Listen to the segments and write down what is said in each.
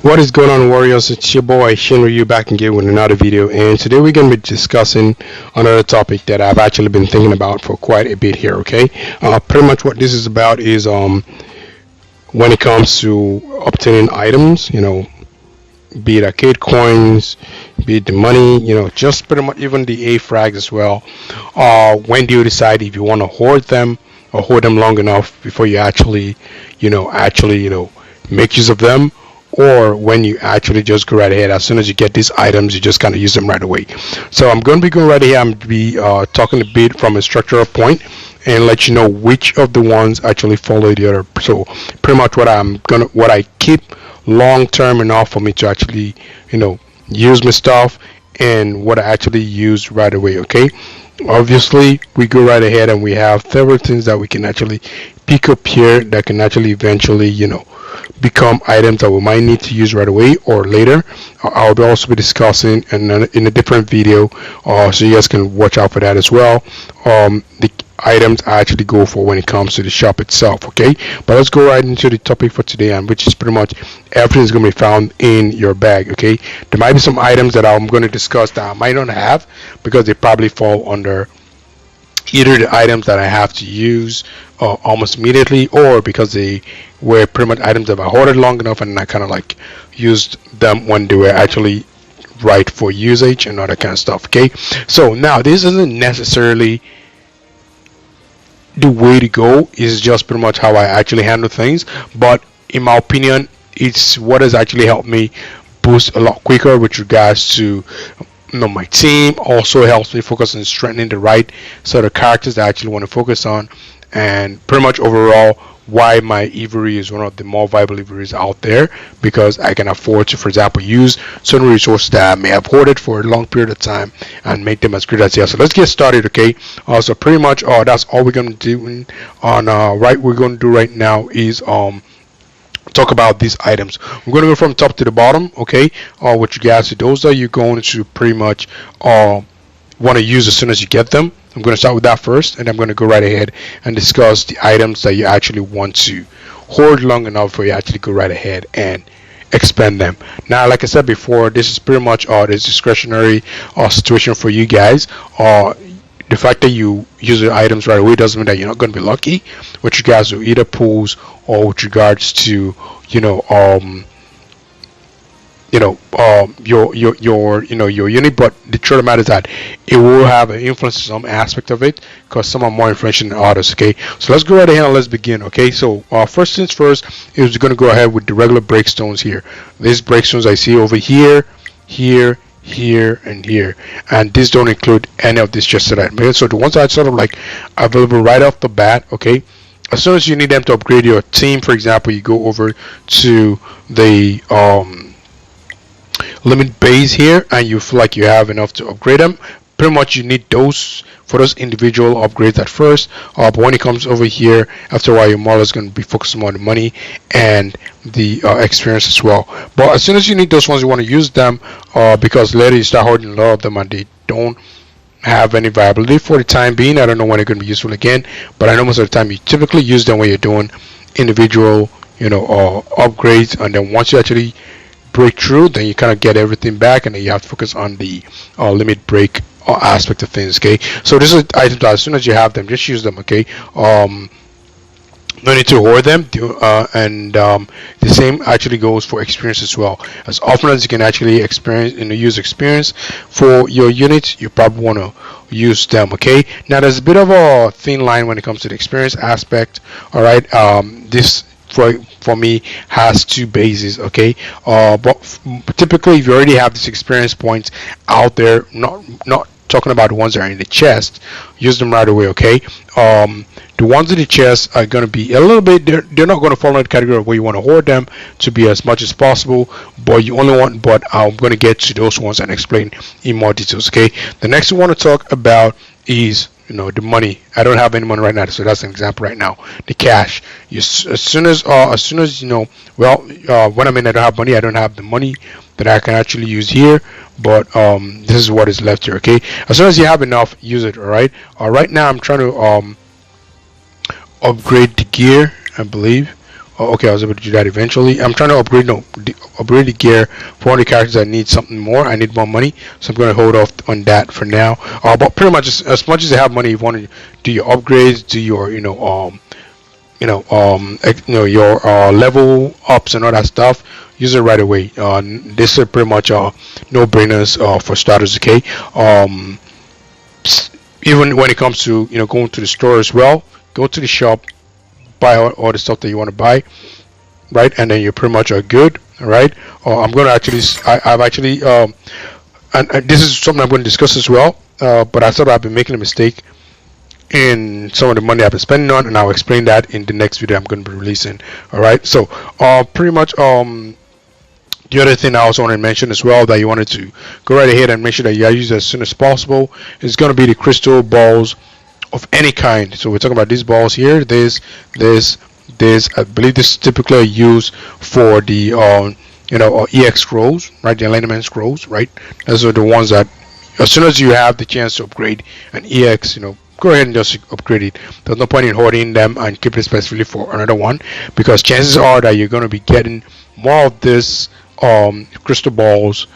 What is going on, Warriors? It's your boy Shinryu back again with another video, and today we're going to be discussing another topic that I've actually been thinking about for quite a bit here. Okay, pretty much what this is about is when it comes to obtaining items, be it arcade coins, be it the money, just pretty much even the A frags as well. When do you decide if you want to hoard them or hold them long enough before you actually make use of them? Or when you actually just go right ahead, as soon as you get these items, you just kind of use them right away. So I'm going to be going right here. I'm going to be talking a bit from a structural point and let you know which of the ones actually follow the other. So pretty much what I keep long term enough for me to actually use my stuff, and what I actually use right away. Okay, obviously we go right ahead and we have several things that we can actually pick up here that can actually eventually become items that we might need to use right away or later. I'll also be discussing in a different video, so you guys can watch out for that as well. The items I actually go for when it comes to the shop itself. Okay, but let's go right into the topic for today, and which is pretty much everything is going to be found in your bag. Okay, there might be some items that I'm going to discuss that I might not have because they probably fall under either the items that I have to use almost immediately, or because they were pretty much items that I hoarded long enough and I kind of like used them when they were actually right for usage and all that kind of stuff. Okay, so now this isn't necessarily the way to go, is just pretty much how I actually handle things, but in my opinion it's what has actually helped me boost a lot quicker with regards to my team. Also helps me focus on strengthening the right sort of characters that I actually want to focus on, and pretty much overall why my Ivory is one of the more viable Ivories out there, because I can afford to, for example, use certain resources that I may have hoarded for a long period of time and make them as great as they are. So let's get started. Okay, so pretty much that's all we're going to do we're going to do right now is talk about these items. We're going to go from top to the bottom. Okay, with regards to those that you're going to pretty much want to use as soon as you get them. I'm going to start with that first, and I'm going to go right ahead and discuss the items that you actually want to hoard long enough for you actually go right ahead and expend them. Now, like I said before, this is pretty much this discretionary situation for you guys. The fact that you use the items right away doesn't mean that you're not going to be lucky with regards to either pools or with regards to your unit. But the truth of the matter is that it will have an influence on some aspect of it, because some are more influential than others. Okay, so let's go right ahead and let's begin. Okay, so first things first is going to go ahead with the regular breakstones here. These breakstones I see over here, and here, and these don't include any of this just that I made. So the ones that are sort of like available right off the bat. Okay, as soon as you need them to upgrade your team, for example, you go over to the limit base here and you feel like you have enough to upgrade them. Pretty much you need those for those individual upgrades at first, but when it comes over here, after a while your model is going to be focusing on the money and the experience as well. But as soon as you need those ones, you want to use them because later you start hoarding a lot of them and they don't have any viability for the time being. I don't know when they're going to be useful again, but I know most of the time you typically use them when you're doing individual upgrades, and then once you actually break through, then you kind of get everything back, and then you have to focus on the limit break aspect of things. Okay, so this is items that as soon as you have them, just use them. Okay, no need to hoard them, the same actually goes for experience as well. As often as you can actually use experience for your units, you probably want to use them. Okay, now there's a bit of a thin line when it comes to the experience aspect. All right, this for me has two bases. Okay, but typically if you already have these experience points out there, not talking about the ones that are in the chest, use them right away. Okay, the ones in the chest are going to be a little bit, they're not going to fall in the category of where you want to hoard them to be as much as possible, but I'm going to get to those ones and explain in more details. Okay, the next we want to talk about is the money. I don't have any money right now, so that's an example right now. The cash. As soon as when I'm in, I don't have money. I don't have the money that I can actually use here, but this is what is left here. Okay, as soon as you have enough, use it. All right. Right now I'm trying to upgrade the gear, I believe. Okay, I was able to do that eventually. I'm trying to upgrade upgraded gear for one of the characters that need something more. I need more money, so I'm going to hold off on that for now. But pretty much as much as you have money, if you want to do your upgrades, do your your level ups and all that stuff, use it right away. This is pretty much no-brainers for starters. Okay. Even when it comes to going to the store as well, go to the shop, buy all the stuff that you want to buy, right, and then you pretty much are good. All right. I'm going to actually, I've actually, and this is something I'm going to discuss as well. But I thought I've been making a mistake in some of the money I've been spending on, and I'll explain that in the next video I'm going to be releasing. All right. So pretty much the other thing I also want to mention as well that you wanted to go right ahead and make sure that you use it as soon as possible is going to be the crystal balls of any kind. So we're talking about these balls here. This. I believe this is typically used for the EX scrolls, right? The alignment scrolls, right? Those are the ones that as soon as you have the chance to upgrade an EX, go ahead and just upgrade it. There's no point in hoarding them and keep it specifically for another one, because chances are that you're going to be getting more of this crystal balls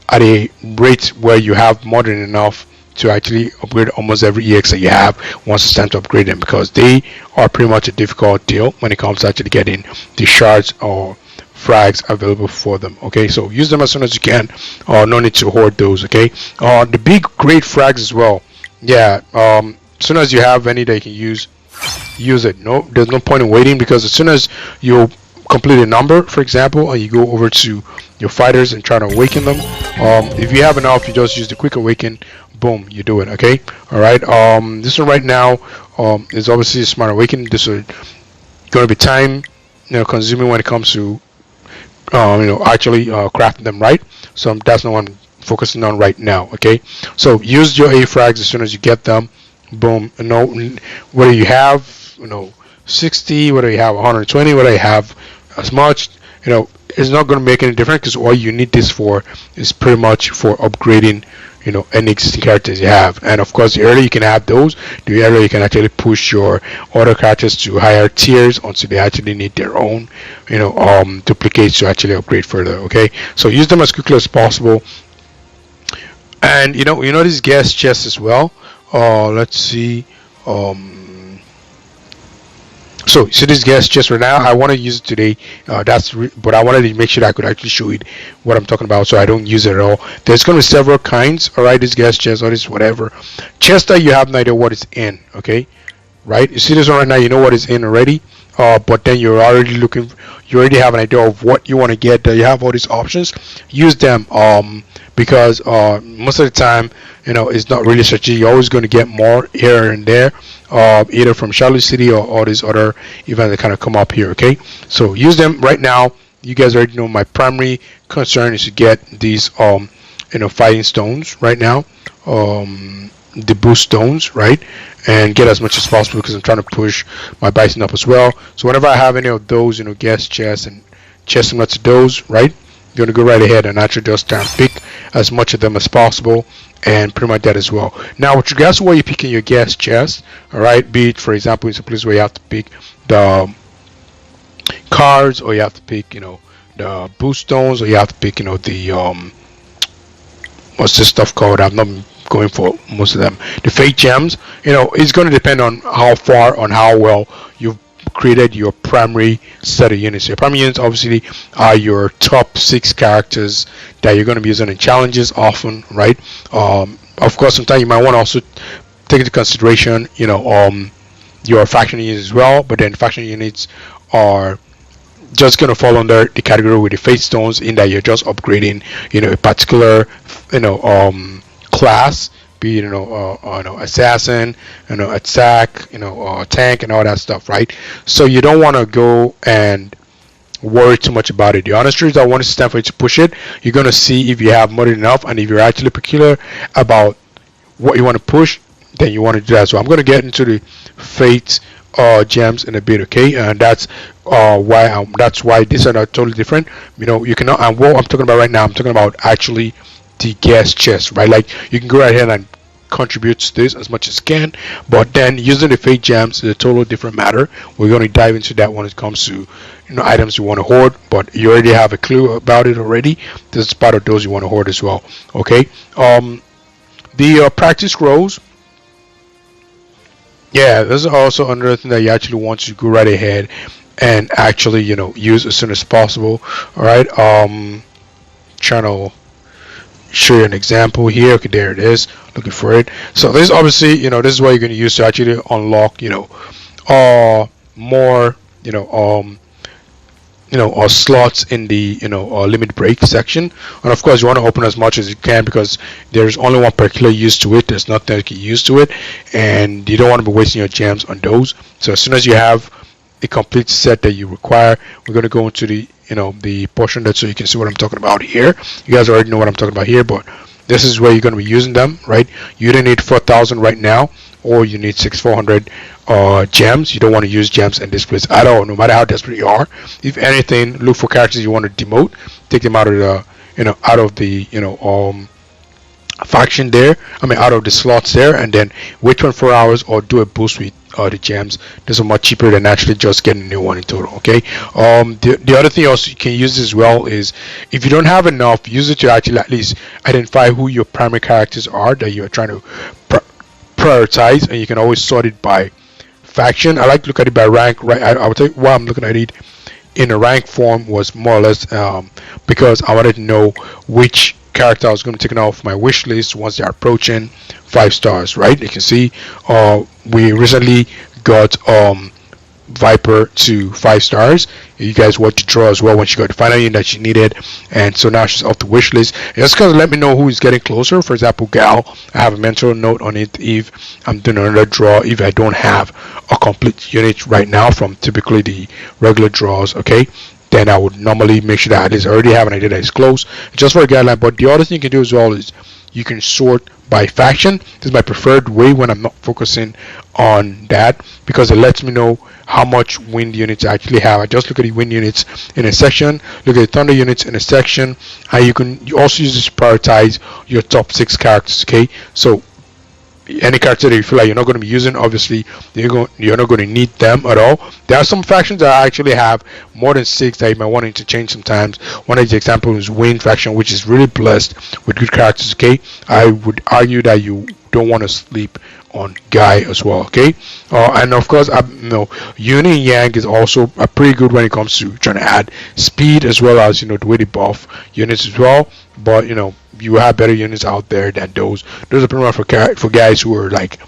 at a rate where you have more than enough to actually upgrade almost every EX that you have once it's time to upgrade them, because they are pretty much a difficult deal when it comes to actually getting the shards or frags available for them. Okay, so use them as soon as you can. No need to hoard those. Okay, the big great frags as well. Yeah, as soon as you have any that you can use it. No, there's no point in waiting, because as soon as you complete a number, for example, and you go over to your fighters and try to awaken them, if you have enough, you just use the quick awaken. Boom, you do it. Okay, all right. This one right now is obviously a smart awakening. This is going to be time consuming when it comes to actually crafting them, right? So that's not what I'm focusing on right now. Okay, so use your A frags as soon as you get them. Boom. Whether you have 60, whether you have 120, whether you have as much, it's not going to make any difference, because all you need this for is pretty much for upgrading any existing characters you have. And of course, the earlier you can have those, the earlier you can actually push your other characters to higher tiers until they actually need their own duplicates to actually upgrade further. Okay, so use them as quickly as possible. And these guest chests as well. Let's see. So this guest chest right now, I want to use it today. But I wanted to make sure that I could actually show it what I'm talking about, so I don't use it at all. There's going to be several kinds. All right, this guest chest or this whatever chest that you have no idea what is in. Okay, right? You see this one right now, you know what is in already. But then you're already looking. You already have an idea of what you want to get. You have all these options. Use them. Because most of the time, it's not really strategic. You're always going to get more here and there, either from Charlotte City or all these other events that kind of come up here. Okay, so use them right now. You guys already know my primary concern is to get these fighting stones right now, the boost stones, right, and get as much as possible, because I'm trying to push my bison up as well. So whenever I have any of those, guest chests and chests similar to those, right, you're going to go right ahead and actually just try and pick as much of them as possible, and pretty much that as well. Now, with regards to where you're picking your guest chest, all right, be it, for example, it's a place where you have to pick the cards, or you have to pick, the boost stones, or you have to pick, the what's this stuff called? I'm not going for most of them. The fake gems, it's going to depend on how well you've created your primary set of units. Your primary units obviously are your top 6 characters that you're going to be using in challenges often, right? Of course, sometimes you might want to also take into consideration, your faction units as well, but then faction units are just going to fall under the category with the fate stones, in that you're just upgrading, a particular, class, be it, assassin, attack, tank, and all that stuff, right? So you don't want to go and worry too much about it. The honest truth is that once it's time for you to push it, you're going to see if you have more than enough, and if you're actually particular about what you want to push, then you want to do that. So I'm going to get into the fate gems in a bit, okay? And that's why these are not totally different. You cannot, and what I'm talking about right now, I'm talking about actually the guest chest, right? Like, you can go right ahead and contribute to this as much as can, but then using the fake gems is a totally different matter. We're going to dive into that when it comes to items you want to hoard, but you already have a clue about it already. This is part of those you want to hoard as well. Okay, the practice scrolls. Yeah, this is also another thing that you actually want to go right ahead and actually use as soon as possible. All right, trying to show you an example here. Okay, there it is, looking for it. So this is obviously this is what you're going to use to actually unlock more slots in the limit break section. And of course you want to open as much as you can, because there's only one particular use to it. There's nothing that you can use to it, and you don't want to be wasting your gems on those. So as soon as you have a complete set that you require, we're going to go into the the portion that, so you can see what I'm talking about here. You guys already know what I'm talking about here, but this is where you're going to be using them, right? You don't need 4,000 right now, or you need 6,400 gems. You don't want to use gems in this place at all, no matter how desperate you are. If anything, look for characters you want to demote, take them out of the out of the faction there, out of the slots there, and then wait 24 hours or do a boost with the gems. This is much cheaper than actually just getting a new one in total. Okay, the other thing also you can use as well is, if you don't have enough, use it to actually at least identify who your primary characters are that you're trying to prioritize, and you can always sort it by faction. I like to look at it by rank, right? I would tell you why I'm looking at it in a rank form was more or less because I wanted to know which character I was going to take off my wish list once they're approaching 5 stars, right? You can see we recently got Viper to 5 stars. You guys want to draw as well when she got the final unit that she needed, and so now she's off the wish list. And just kind of let me know who is getting closer. For example, Gal, I have a mental note on it if I'm doing another draw, if I don't have a complete unit right now from typically the regular draws. Okay, then I would normally make sure that at least I already have an idea that is close, just for a guideline. But the other thing you can do as well is you can sort by faction. This is my preferred way when I'm not focusing on that, because it lets me know how much wind units I actually have. I just look at the wind units in a section, look at the thunder units in a section, and you also use this to prioritize your top 6 characters. Okay, so any character that you feel like you're not going to be using, obviously you're not going to need them at all. There are some factions that actually have more than 6 that you might want to interchange sometimes. One of the examples is Wind faction, which is really blessed with good characters. Okay, I would argue that you don't want to sleep on Guy as well. Okay, and of course Yin and Yang is also pretty good when it comes to trying to add speed, as well as the way they buff units as well. But you have better units out there than those. Those are pretty much for guys who are like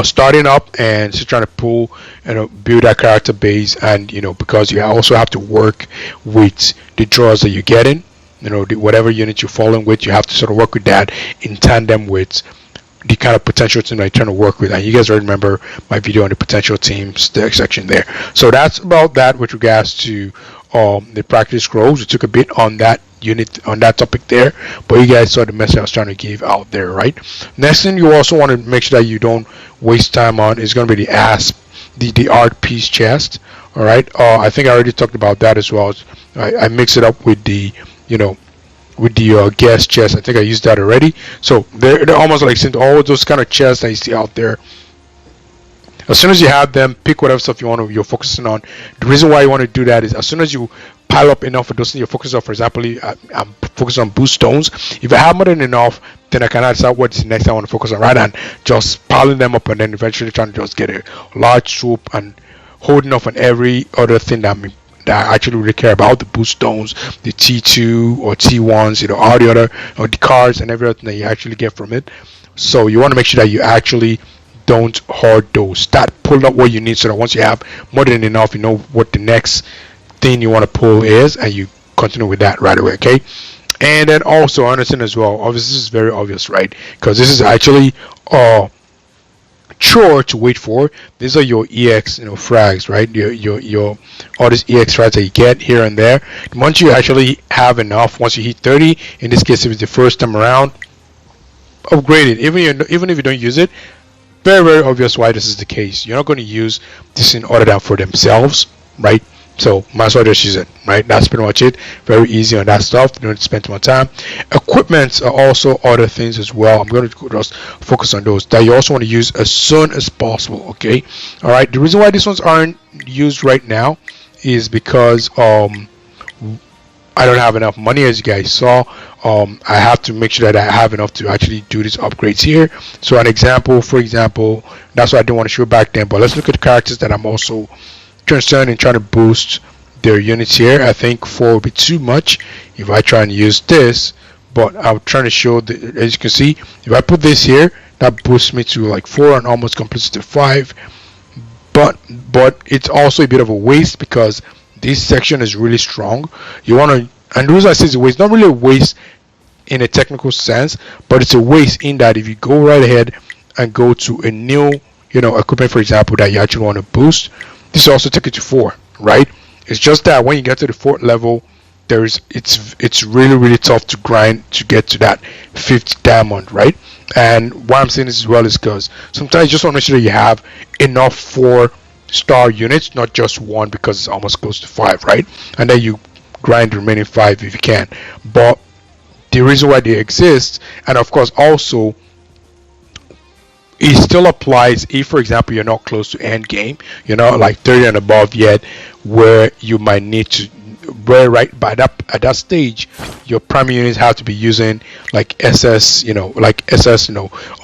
starting up and just trying to pull build that character base, and because you also have to work with the draws that you're getting. Whatever unit you're falling with, you have to sort of work with that in tandem with the kind of potential team that you're trying to work with. And you guys already remember my video on the potential teams section there. So that's about that with regards to the practice scrolls. We took a bit on that unit, on that topic there, but you guys saw the message I was trying to give out there, right? Next thing you also want to make sure that you don't waste time on is going to be the ASP, the art piece chest. All right, I think I already talked about that as well. I mix it up with the with the gas chest. I think I used that already. So they're almost like all those kind of chests that you see out there. As soon as you have them, pick whatever stuff you're focusing on. The reason why you want to do that is as soon as you pile up enough of those things you're focusing on. For example, I'm focused on boost stones. If I have more than enough, then I can decide what's the next I want to focus on, rather than just piling them up and then eventually trying to just get a large swoop and holding off on every other thing that I actually really care about, the boost stones, the T2 or T1s, all the other, the cards and everything that you actually get from it. So you want to make sure that you actually don't hoard those. Start pulling up what you need, so that once you have more than enough, you know what the next thing you want to pull is, and you continue with that right away. Okay. And then also understand as well, obviously this is very obvious, right? Because this is actually chore to wait for. These are your EX frags, right? Your all these EX frags that you get here and there. Once you actually have enough, once you hit 30, in this case if it's the first time around, upgrade it. Even if you don't use it, very obvious why this is the case. You're not going to use this in order than for themselves, right? So might as well just use it, right? That's pretty much it. Very easy on that stuff. You don't need to spend too much time. Equipments are also other things as well. I'm going to just focus on those that you also want to use as soon as possible. Okay. All right. The reason why these ones aren't used right now is because I don't have enough money, as you guys saw. I have to make sure that I have enough to actually do these upgrades here. So an example, for example, that's why I didn't want to show back then. But let's look at the characters that I'm also concerned in trying to boost their units here. I think 4 would be too much if I try and use this. But I'm trying to show that, as you can see, if I put this here, that boosts me to like 4 and almost completes to 5. But it's also a bit of a waste because this section is really strong. You want to, and the reason I say it's a waste, not really a waste in a technical sense, but it's a waste in that if you go right ahead and go to a new, equipment, for example, that you actually want to boost, this also take it to 4, right? It's just that when you get to the 4th level, it's really tough to grind to get to that 5th diamond, right? And why I'm saying this as well is because sometimes you just want to make sure that you have enough 4-star units, not just 1, because it's almost close to 5, right? And then you grind the remaining 5 if you can. But the reason why they exist, and of course also it still applies if, for example, you're not close to end game, you're not like 30 and above yet, where you might need to, where right by that at that stage your primary units have to be using like SS,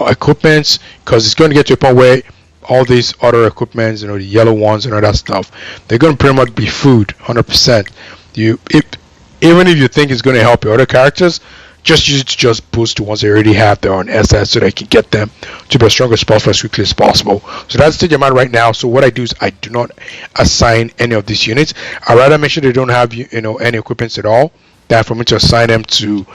equipments, because it's going to get to a point where all these other equipments, the yellow ones and all that stuff, they're going to pretty much be food 100%. Even if you think it's going to help your other characters, just use it to just boost the ones they already have there on SS so they can get them to the strongest spot as quickly as possible. So that's the stage I'm at right now. So what I do is I do not assign any of these units. I rather make sure they don't have any equipments at all, than for me to assign them to,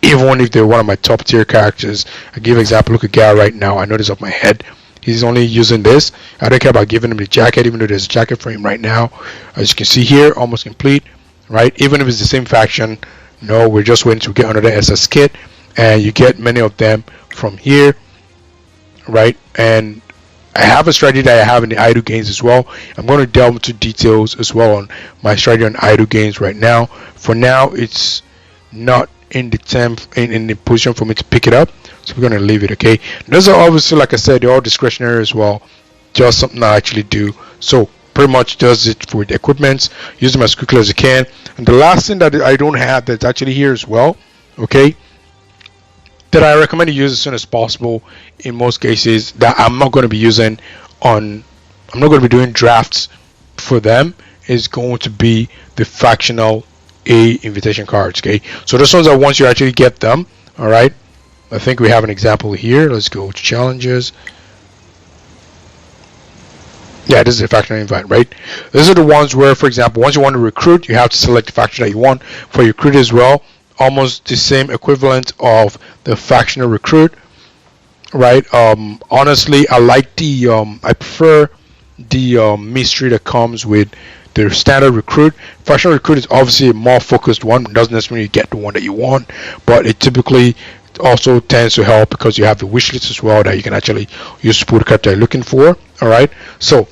even if they're one of my top tier characters. I give an example. Look at Gary right now. I know this off my head. He's only using this. I don't care about giving him the jacket, even though there's a jacket for him right now. As you can see here, almost complete, right? Even if it's the same faction, no, we're just waiting to get another SS kit, and you get many of them from here, right? And I have a strategy that I have in the idle gains as well. I'm going to delve into details as well on my strategy on idle gains right now. For now, it's not in the in the position for me to pick it up, so we're going to leave it. Okay, those are obviously, like I said, they're all discretionary as well, just something I actually do. So pretty much does it for the equipments. Use them as quickly as you can. And the last thing that I don't have that's actually here as well, okay, that I recommend you use as soon as possible in most cases, that I'm not going to be using on, I'm not going to be doing drafts for them, is going to be the fractional A invitation cards. Okay, so those ones are once you actually get them. All right, I think we have an example here. Let's go to challenges. Yeah, this is a faction invite, right? These are the ones where, for example, once you want to recruit, you have to select the faction that you want. For recruit as well, almost the same equivalent of the factional recruit, right? Honestly, I like the I prefer the mystery that comes with the standard recruit. Factional recruit is obviously a more focused one. It doesn't necessarily get the one that you want, but it typically also tends to help because you have the wish list as well that you can actually use to put the character you're looking for. All right, so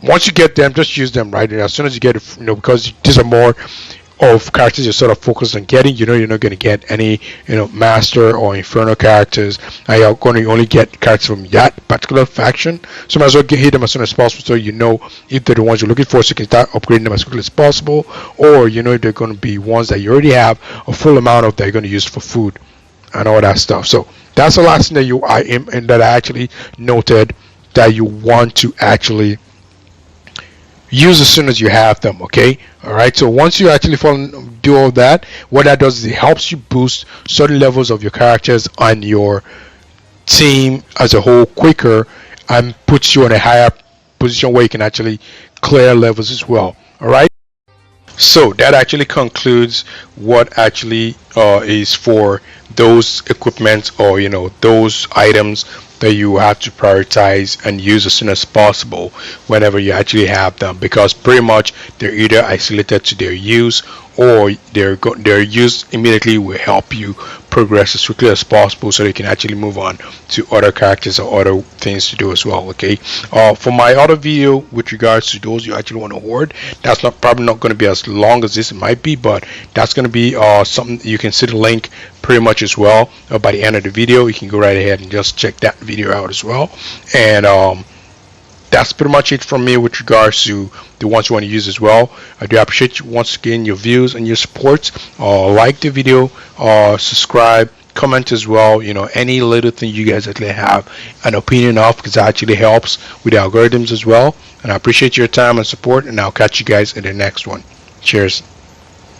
once you get them, just use them, right? And as soon as you get it, because these are more of characters you're sort of focused on getting, you're not going to get any master or inferno characters, and you're going to only get characters from that particular faction. So might as well hit them as soon as possible, so if they're the ones you're looking for, so you can start upgrading them as quickly as possible, or if they're going to be ones that you already have a full amount of that you're going to use for food and all that stuff. So that's the last thing that I actually noted that you want to actually use as soon as you have them. Okay, all right, so once you actually do all that, what that does is it helps you boost certain levels of your characters and your team as a whole quicker, and puts you in a higher position where you can actually clear levels as well. All right, so that actually concludes what actually is for those equipment, or those items that you have to prioritize and use as soon as possible whenever you actually have them, because pretty much they're either isolated to their use, or their use immediately will help you progress as quickly as possible so they can actually move on to other characters or other things to do as well. Okay, for my other video with regards to those you actually want to hoard, that's probably not going to be as long as this might be, but that's going to be something you can see the link pretty much as well by the end of the video. You can go right ahead and just check that video out as well. And that's pretty much it from me with regards to the ones you want to use as well. I do appreciate you once again your views and your support. Like the video, subscribe, comment as well. You know, any little thing you guys actually have an opinion of, because that actually helps with the algorithms as well. And I appreciate your time and support, and I'll catch you guys in the next one. Cheers.